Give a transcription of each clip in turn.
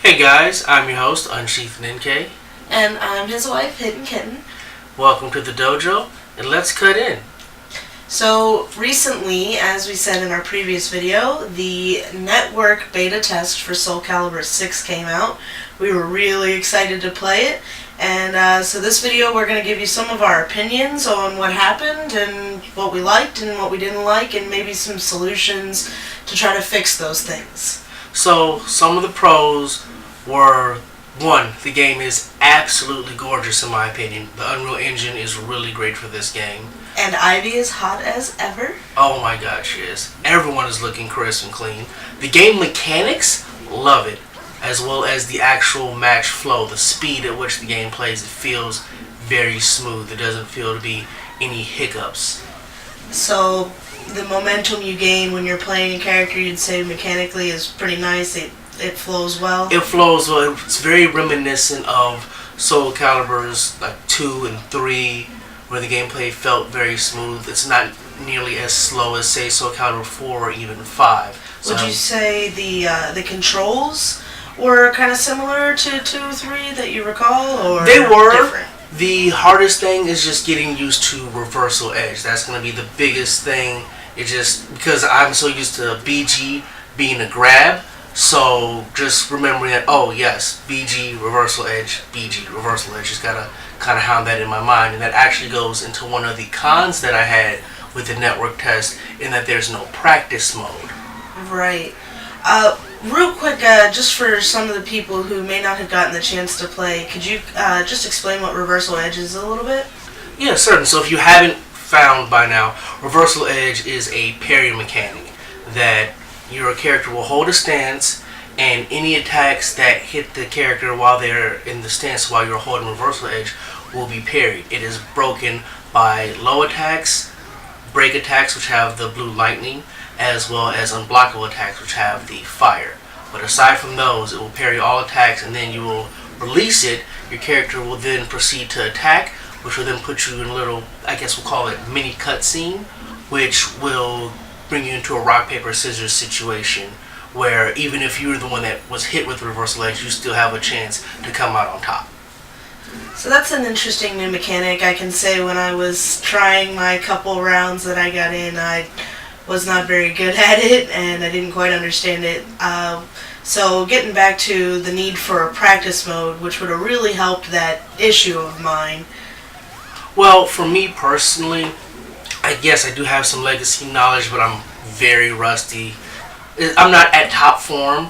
Hey guys, I'm your host, Unsheathed Nenke. And I'm his wife, Hidden Kitten. Welcome to the dojo, and let's cut in. So, recently, as we said in our previous video, the network beta test for Soul Calibur 6 came out. We were really excited to play it, and so this video we're going to give you some of our opinions on what happened and what we liked and what we didn't like, and maybe some solutions to try to fix those things. So, some of the pros were, one, the game is absolutely gorgeous in my opinion. The Unreal Engine is really great for this game. And Ivy is hot as ever. Oh my god, she is. Everyone is looking crisp and clean. The game mechanics, love it. As well as the actual match flow, the speed at which the game plays, it feels very smooth. It doesn't feel to be any hiccups. So, the momentum you gain when you're playing a character, you'd say mechanically is pretty nice. It flows well. It flows well. It's very reminiscent of Soul Calibur's like 2 and 3, where the gameplay felt very smooth. It's not nearly as slow as say Soul Calibur 4 or even 5. So Would you say the controls were kind of similar to 2 or 3 that you recall, or they were different? The hardest thing is just getting used to reversal edge. That's going to be the biggest thing. It just because I'm so used to BG being a grab. So just remembering that, oh yes, BG, reversal edge, BG, reversal edge. Just gotta kind of hound that in my mind. And that actually goes into one of the cons that I had with the network test, in that there's no practice mode. Right. Real quick, just for some of the people who may not have gotten the chance to play, could you just explain what reversal edge is a little bit? Yeah, certainly. So if you haven't found by now, reversal edge is a parry mechanic that your character will hold a stance, and any attacks that hit the character while they're in the stance while you're holding reversal edge will be parried. It is broken by low attacks, break attacks which have the blue lightning, as well as unblockable attacks which have the fire. But aside from those, it will parry all attacks, and then you will release it. Your character will then proceed to attack, which will then put you in a little, I guess we'll call it mini cutscene, which will bring you into a rock, paper, scissors situation, where even if you're the one that was hit with reversal edge, you still have a chance to come out on top. So that's an interesting new mechanic. I can say when I was trying my couple rounds that I got in, I was not very good at it, and I didn't quite understand it. So getting back to the need for a practice mode, which would have really helped that issue of mine. Well, for me personally, I guess I do have some legacy knowledge, but I'm very rusty. I'm not at top form,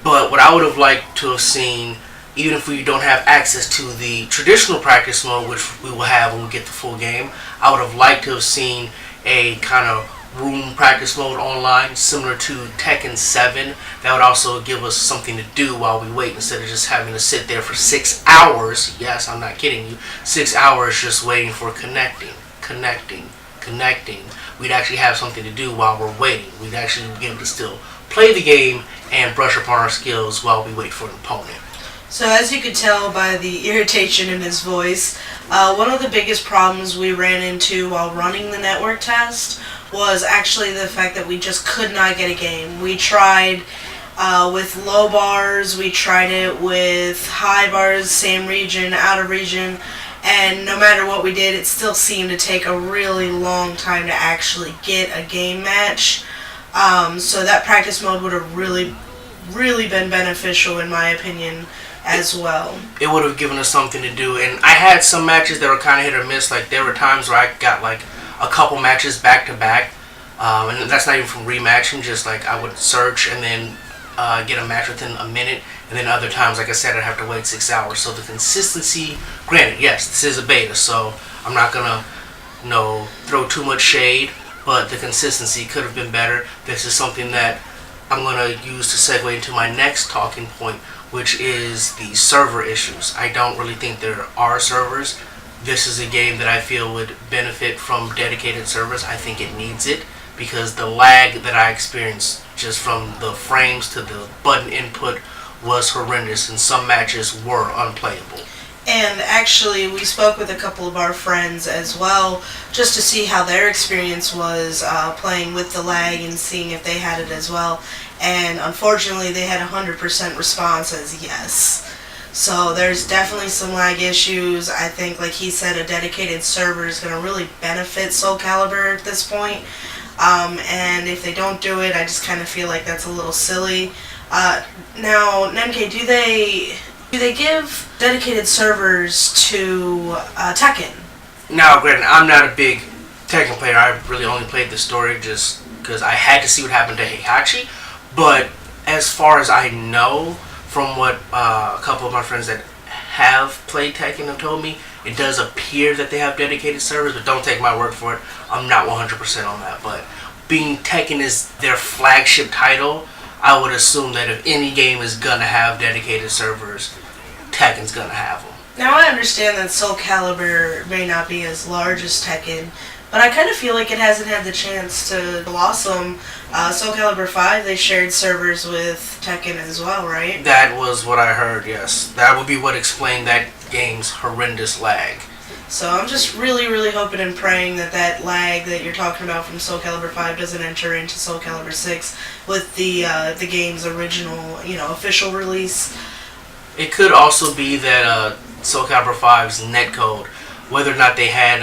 but what I would have liked to have seen, even if we don't have access to the traditional practice mode, which we will have when we get the full game, I would have liked to have seen a kind of room practice mode online, similar to Tekken 7. That would also give us something to do while we wait, instead of just having to sit there for 6 hours. Yes, I'm not kidding you. 6 hours just waiting for connecting. We'd actually have something to do while we're waiting. We'd actually be able to still play the game and brush up on our skills while we wait for an opponent. So as you could tell by the irritation in his voice, one of the biggest problems we ran into while running the network test was actually the fact that we just could not get a game. We tried with low bars, we tried it with high bars, same region, out of region, and no matter what we did, it still seemed to take a really long time to actually get a game match. So that practice mode would have really been beneficial in my opinion as well. It would have given us something to do, and I had some matches that were kind of hit or miss. Like there were times where I got like a couple matches back to back, and that's not even from rematching, just like I would search and then get a match within a minute, and then other times, like I said, I'd have to wait 6 hours. So the consistency, granted, yes, this is a beta, so I'm not gonna throw too much shade, but the consistency could have been better. This is something that I'm gonna use to segue into my next talking point, which is the server issues. I don't really think there are servers. This is a game that I feel would benefit from dedicated servers. I think it needs it, because the lag that I experienced just from the frames to the button input was horrendous, and some matches were unplayable. And actually, we spoke with a couple of our friends as well, just to see how their experience was playing with the lag and seeing if they had it as well. And unfortunately, they had 100% response as yes. So there's definitely some lag issues. I think, like he said, a dedicated server is going to really benefit Soul Calibur at this point. And if they don't do it, I just kind of feel like that's a little silly. Now, Nenke, do they give dedicated servers to Tekken? Now, granted, I'm not a big Tekken player. I really only played the story just because I had to see what happened to Heihachi. But as far as I know, from what a couple of my friends that have played Tekken have told me, it does appear that they have dedicated servers, but don't take my word for it. I'm not 100% on that. But being Tekken is their flagship title, I would assume that if any game is gonna have dedicated servers, Tekken's gonna have them. Now I understand that Soul Calibur may not be as large as Tekken, but I kind of feel like it hasn't had the chance to blossom. Soul Calibur 5, they shared servers with Tekken as well, right? That was what I heard, yes. That would be what explained that game's horrendous lag. So I'm just really, really hoping and praying that that lag that you're talking about from Soul Calibur 5 doesn't enter into Soul Calibur 6 with the game's original, official release. It could also be that Soul Calibur 5's netcode, whether or not they had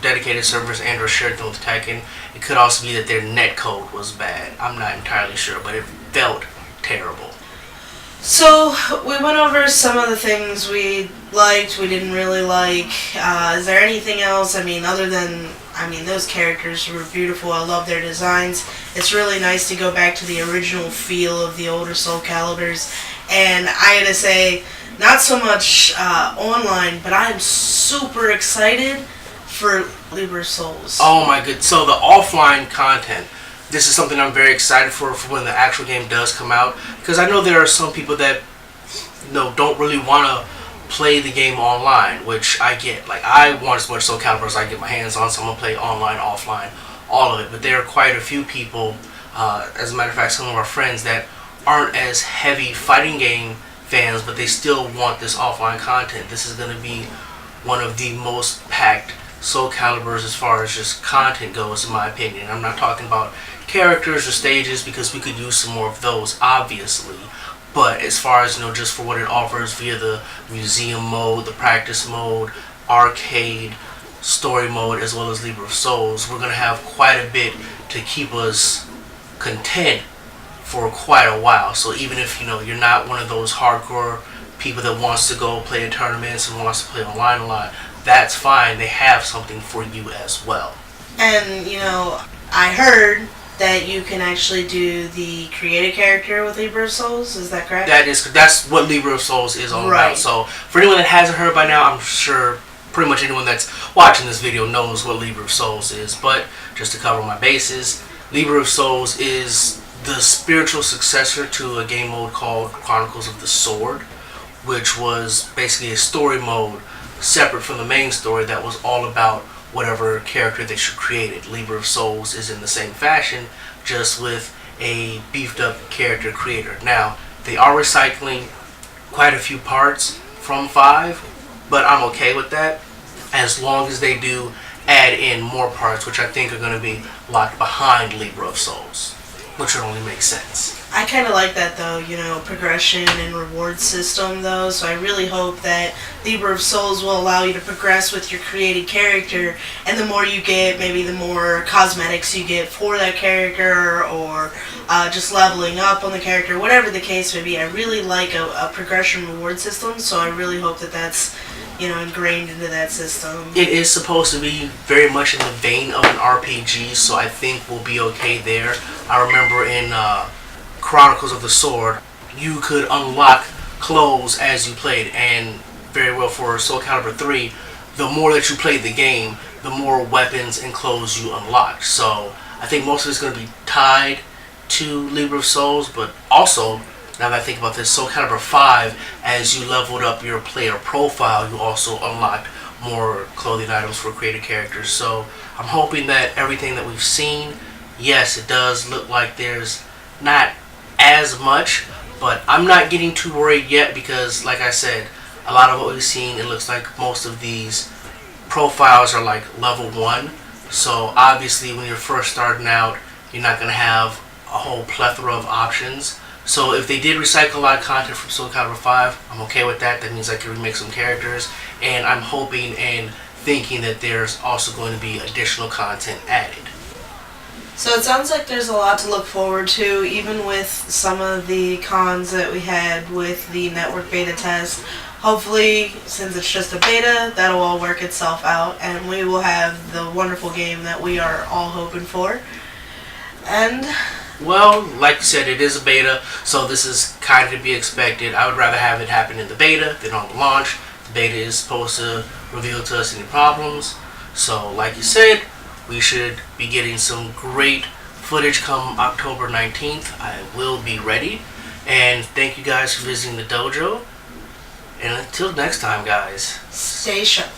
dedicated servers and or shared them with Tekken, it could also be that their netcode was bad. I'm not entirely sure, but it felt terrible. So, we went over some of the things we liked, we didn't really like. Is there anything else? Other than, those characters were beautiful. I love their designs. It's really nice to go back to the original feel of the older Soul Caliburs. And I gotta say, not so much online, but I am super excited for Libra of Souls. Oh my good. So the offline content, this is something I'm very excited for when the actual game does come out. Because I know there are some people that don't really want to play the game online, which I get. Like, I want as much Soul Calibur as I get my hands on, so I'm going to play online, offline, all of it. But there are quite a few people, as a matter of fact, some of our friends that aren't as heavy fighting game fans, but they still want this offline content. This is going to be one of the most packed Soul Caliburs as far as just content goes, in my opinion. I'm not talking about characters or stages, because we could use some more of those, obviously. But as far as, just for what it offers via the museum mode, the practice mode, arcade, story mode, as well as Libra of Souls, we're going to have quite a bit to keep us content for quite a while. So even if, you're not one of those hardcore people that wants to go play in tournaments and wants to play online a lot, that's fine. They have something for you as well. And, I heard that you can actually do the created character with Libra of Souls. Is that correct? That's what Libra of Souls is all right. about. So for anyone that hasn't heard by now, I'm sure pretty much anyone that's watching this video knows what Libra of Souls is. But just to cover my bases, Libra of Souls is the spiritual successor to a game mode called Chronicles of the Sword, which was basically a story mode separate from the main story that was all about whatever character that you created. Libra of Souls is in the same fashion, just with a beefed up character creator. Now, they are recycling quite a few parts from 5, but I'm okay with that, as long as they do add in more parts, which I think are going to be locked behind Libra of Souls, which would only make sense. I kind of like that, though, progression and reward system, though, so I really hope that Libra of Souls will allow you to progress with your created character, and the more you get, maybe the more cosmetics you get for that character, or just leveling up on the character, whatever the case may be. I really like a progression reward system, so I really hope that that's, ingrained into that system. It is supposed to be very much in the vein of an RPG, so I think we'll be okay there. I remember in Chronicles of the Sword, you could unlock clothes as you played, and very well for Soul Calibur 3, the more that you played the game, the more weapons and clothes you unlocked. So I think most of it's going to be tied to Libra of Souls, but also, now that I think about this, Soul Calibur 5, as you leveled up your player profile, you also unlocked more clothing items for created characters. So I'm hoping that everything that we've seen, yes, it does look like there's not as much, but I'm not getting too worried yet, because like I said, a lot of what we've seen, it looks like most of these profiles are like level 1. So obviously when you're first starting out, you're not going to have a whole plethora of options. So if they did recycle a lot of content from Soul Calibur 5, I'm okay with that. That means I can remake some characters. And I'm hoping and thinking that there's also going to be additional content added. So it sounds like there's a lot to look forward to, even with some of the cons that we had with the network beta test. Hopefully, since it's just a beta, that'll all work itself out, and we will have the wonderful game that we are all hoping for. And well, like you said, it is a beta, so this is kind of to be expected. I would rather have it happen in the beta than on the launch. The beta is supposed to reveal to us any problems. So, like you said, we should be getting some great footage come October 19th. I will be ready. And thank you guys for visiting the dojo. And until next time, guys, stay sharp.